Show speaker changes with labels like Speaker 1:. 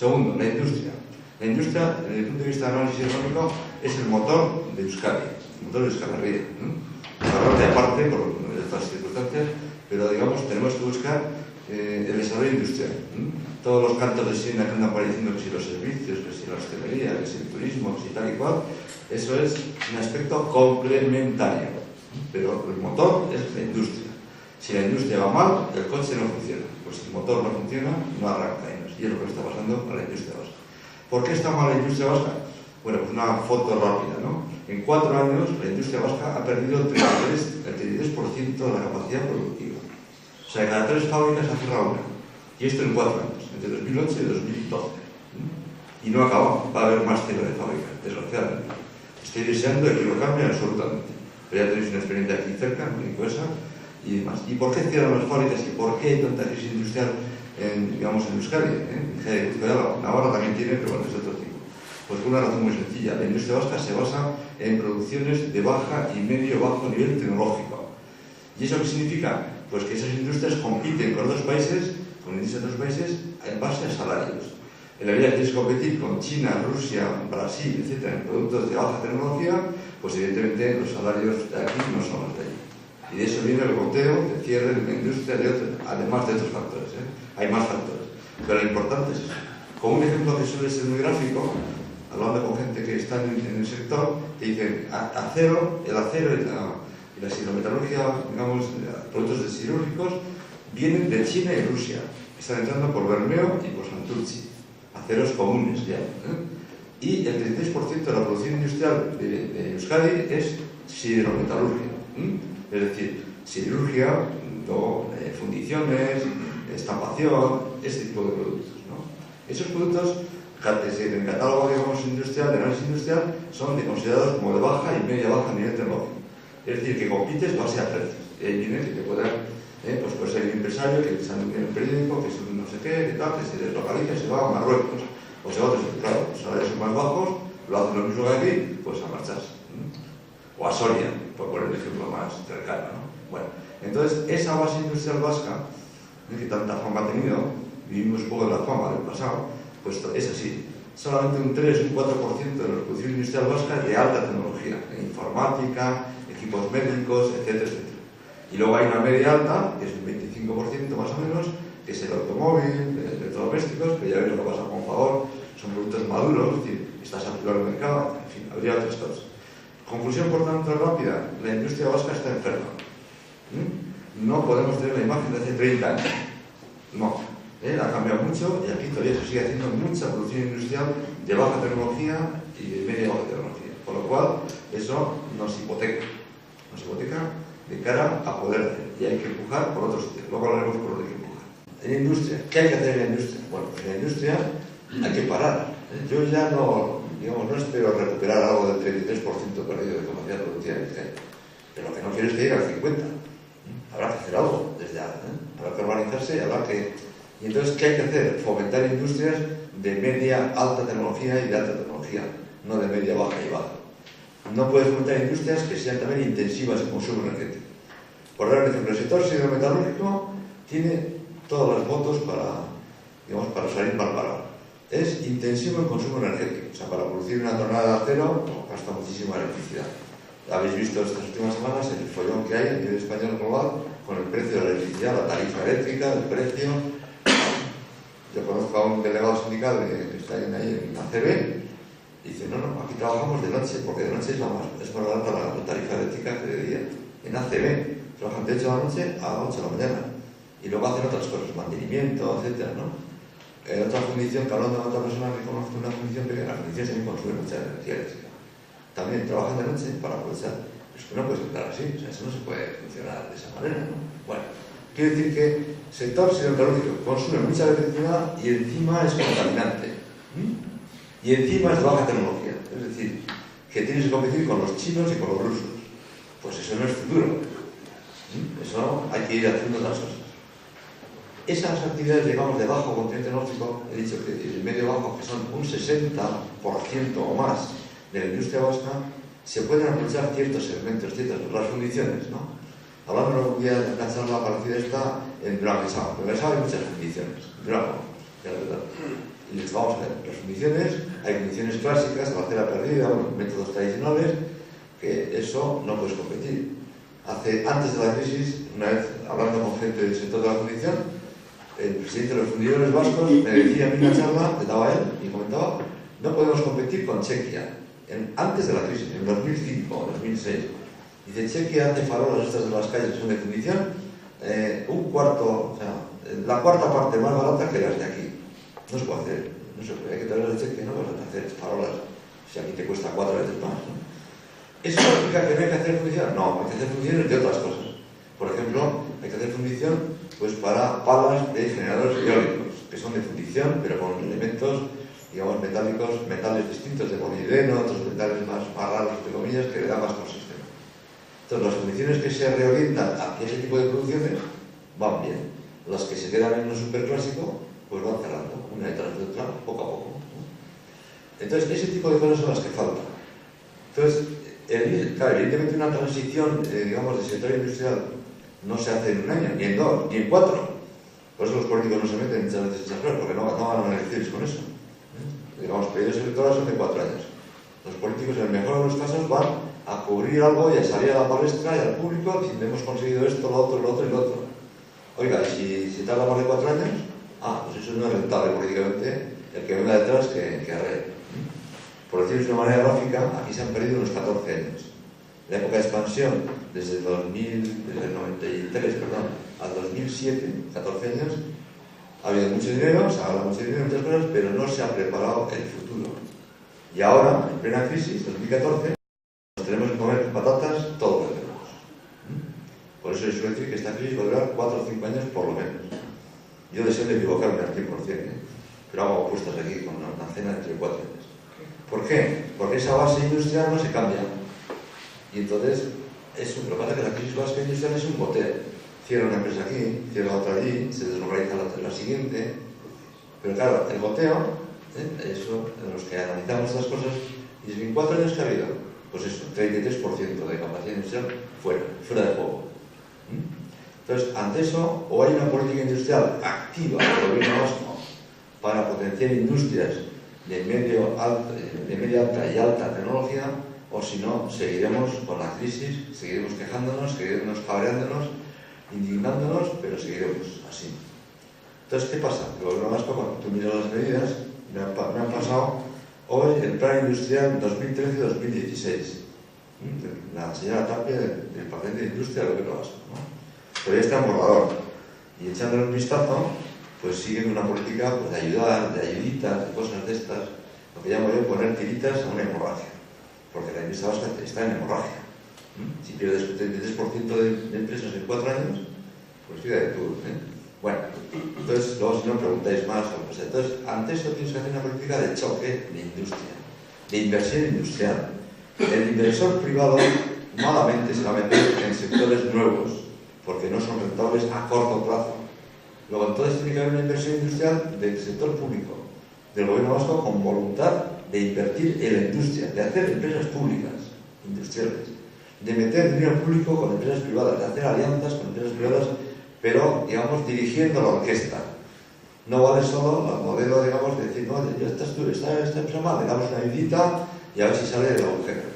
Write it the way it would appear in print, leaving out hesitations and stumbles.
Speaker 1: Segundo, la industria. La industria, desde el punto de vista de análisis económico, es el motor de Euskadi, el motor de Euskal Herria. Aparte, aparte, por estas circunstancias, pero digamos, tenemos que buscar el desarrollo industrial. Todos los cantos de sirena que andan apareciendo, que si los servicios, que si la hostelería, que si el turismo, que si tal y cual, eso es un aspecto complementario. Pero el motor es la industria. Si la industria va mal, el coche no funciona. Pues si el motor no funciona, no arranca. Y es lo que está pasando con la industria vasca. ¿Por qué está mal la industria vasca? Bueno, pues una foto rápida, ¿no? En 4 años, la industria vasca ha perdido el 33% de la capacidad productiva. O sea, cada 3 fábricas ha cerrado una. Y esto en 4 años, entre 2008 y 2012. Y no acaba, va a haber más cierre de fábricas, desgraciadamente. Estoy deseando que lo cambien absolutamente. Pero ya tenéis una experiencia aquí cerca, en Icoesa y demás. ¿Y por qué cierran las fábricas y por qué hay tanta crisis industrial digamos, en Euskadi? Navarra también tiene, pero bueno, es de otro tipo. Pues por una razón muy sencilla. La industria vasca se basa en producciones de baja y medio-bajo nivel tecnológico. ¿Y eso qué significa? Pues que esas industrias compiten con otros países, con industrias de otros países, en base a salarios. En la vida que tienes que competir con China, Rusia, Brasil, etc., en productos de baja tecnología, pues evidentemente los salarios de aquí no son los de allí. Y de eso viene el goteo, el cierre de la industria, además de otros factores. Hay más factores. Pero lo importante es eso. Como un ejemplo que suele ser muy gráfico, hablando con gente que está en el sector, te dicen, el acero y la siderometalurgia, digamos, productos siderúrgicos, vienen de China y Rusia. Están entrando por Bermeo y por Santurchi. Aceros comunes ya. Y el 33% de la producción industrial de Euskadi es siderometalurgia. Es decir, siderurgia, fundiciones, estampación, ese tipo de productos, ¿no? Esos productos, en el catálogo, digamos, industrial, de análisis industrial, son considerados como de baja y media-baja nivel tecnológico. Es decir, que compites base a precios. Y ahí viene que te pueda, pues puede ser un empresario que sale en el periódico, que es un no sé qué, que tal, que se deslocaliza y se va a Marruecos. O se va a otros, claro, los salarios son más bajos, lo hacen lo mismo que aquí, pues a marcharse. O a Soria, por poner el ejemplo más cercano, ¿no? Bueno, entonces, esa base industrial vasca, que tanta fama ha tenido, vivimos un poco de la fama del pasado, pues es así. Solamente un 3 o un 4% de la producción industrial vasca de alta tecnología, en informática, equipos médicos, etcétera, etcétera. Y luego hay una media alta, que es un 25% más o menos, que es el automóvil, electrodomésticos, que ya veis lo que pasa con Fagor, son productos maduros, es decir, está saturado el mercado, en fin, habría otras cosas. Conclusión, por tanto, rápida, la industria vasca está enferma. No podemos tener la imagen de hace 30 años. No. Ha cambiado mucho y aquí todavía se sigue haciendo mucha producción industrial de baja tecnología y de media baja tecnología. Con lo cual, eso nos hipoteca. Nos hipoteca de cara a poder hacer. Y hay que empujar por otros sitios. Luego hablaremos por lo que hay que empujar. En industria, ¿qué hay que hacer en la industria? Bueno, en la industria hay que parar. Yo ya no espero recuperar algo del 33% perdido de capacidad productiva en Euskadi. Pero lo que no quiero es que llegue al 50%. Habrá que hacer algo desde ahora. Habrá que organizarse, habrá que... Y entonces, ¿qué hay que hacer? Fomentar industrias de media alta tecnología y de alta tecnología, no de media baja y baja. No puedes fomentar industrias que sean también intensivas en consumo energético. Por dar un ejemplo, el sector siderometalúrgico tiene todas las votos para salir mal parado. Es intensivo en consumo energético. O sea, para producir una tonelada de acero gasta muchísima electricidad. Habéis visto estas últimas semanas el follón que hay a nivel español global con el precio de la electricidad, la tarifa eléctrica, el precio. Yo conozco a un delegado sindical que está ahí en ACB y dice, no, aquí trabajamos de noche, porque de noche es más barata la tarifa eléctrica que de día. En ACB trabajan de 8 de la noche a 8 de la mañana y luego hacen otras cosas, mantenimiento, etcétera, ¿no? Otra fundición, que hablando de otra persona que conozco una fundición, que la fundición también consume mucha energía eléctrica. También trabajan de noche para aprovechar. Es que no puede estar así, o sea, eso no se puede funcionar de esa manera, ¿no? Bueno, quiere decir que el sector siderurgico consume mucha electricidad y encima es contaminante. Y encima es de baja tecnología. Es decir, que tienes que competir con los chinos y con los rusos. Pues eso no es futuro. Eso hay que ir haciendo las cosas. Esas actividades, digamos, de bajo contenido tecnológico, he dicho que el medio bajo, que son un 60% o más de la industria vasca, se pueden aprovechar ciertos segmentos, las fundiciones, ¿no? Hablando de una charla parecida esta en Durango. En Durango hay muchas fundiciones. Durango, ya verdad. Y Pues vamos a ver, las fundiciones, hay fundiciones clásicas, la cera perdida, bueno, métodos tradicionales, que eso no puedes competir. Antes de la crisis, una vez hablando con gente del sector de la fundición, el presidente de los fundidores vascos me decía en una charla, le daba a él y comentaba, no podemos competir con Chequia. Antes de la crisis, en 2005 o 2006, dice, Chequia hace farolas estas de las calles que son de fundición, la cuarta parte más barata que las de aquí. No se puede hacer, no se puede, hay que traerlas de Chequia, no vas a hacer farolas si aquí te cuesta 4 veces más, ¿no? ¿Eso significa que no hay que hacer fundición? No, hay que hacer fundiciones de otras cosas. Por ejemplo, hay que hacer fundición pues, para palas de generadores eólicos, que son de fundición, pero con elementos, digamos, metálicos, metales distintos de molibdeno, otros metales más raros, entre comillas, que le dan más consistencia. Entonces, las fundiciones que se reorientan hacia ese tipo de producciones van bien. Las que se quedan en lo superclásico, pues van cerrando, una detrás de otra, poco a poco. Entonces, ese tipo de cosas son las que faltan. Entonces, claro, evidentemente una transición, digamos, del sector industrial no se hace en un año, ni en 2, ni en 4. Por eso los políticos no se meten muchas veces esas cosas, porque no ganan elecciones con eso. Digamos, periodos electorales son de 4 años. Los políticos, en el mejor de los casos, van a cubrir algo y a salir a la palestra y al público diciendo hemos conseguido esto, lo otro, lo otro y lo otro. Oiga, y si tarda más de 4 años, pues eso no es rentable políticamente el que venga detrás que arregle. Por decirlo de una manera gráfica, aquí se han perdido unos 14 años. La época de expansión, desde el 93, al 2007, 14 años, ha habido mucho dinero, se ha hablado mucho dinero en muchas cosas, pero no se ha preparado el futuro. Y ahora, en plena crisis, 2014, nos tenemos que comer patatas todo lo que tenemos. Por eso les suelo decir que esta crisis va a durar 4 o 5 años por lo menos. Yo deseo de equivocarme al 100%, pero hago apuestas aquí con una cena entre 4 años. ¿Por qué? Porque esa base industrial no se cambia. Y entonces, lo que pasa es que la crisis básica industrial es un goteo. Cierra una empresa aquí, cierra otra allí, se deslocaliza la siguiente. Pero claro, el goteo, eso, en los que analizamos estas cosas, y en 4 años que ha habido, pues eso, 33% de capacidad industrial fuera de juego. Entonces, ante eso, o hay una política industrial activa del gobierno vasco para potenciar industrias de media alta y alta tecnología, o si no, seguiremos con la crisis, seguiremos quejándonos, seguiremos cabreándonos, indignándonos, pero seguiremos así. Entonces, ¿qué pasa? El gobierno vasco, cuando tú miras las medidas, me han pasado hoy el plan industrial 2013-2016. La señora Tapia del Departamento de Industria del gobierno vasco, ¿no? Pero ya está en borrador. Y echándole un vistazo, pues siguen una política pues, de ayudar, de ayuditas, de cosas de estas, lo que llamo yo poner tiritas a una hemorragia. Porque la industria vasca está en hemorragia. Si pierdes el 33% de empresas en 4 años, pues fíjate tú. Bueno, entonces luego si no preguntáis más, pues, entonces ante esto tienes que hacer una política de choque de industria, de inversión industrial. El inversor privado malamente se va a meter en sectores nuevos, porque no son rentables a corto plazo. Luego entonces tiene que haber una inversión industrial del sector público, del gobierno vasco, con voluntad de invertir en la industria, de hacer empresas públicas, industriales, de meter dinero público con empresas privadas, de hacer alianzas con empresas privadas, pero, digamos, dirigiendo la orquesta. No vale solo el modelo, digamos, de decir, no, ya estás tú, esta empresa mal, le damos una ayudita y a ver si sale del agujero.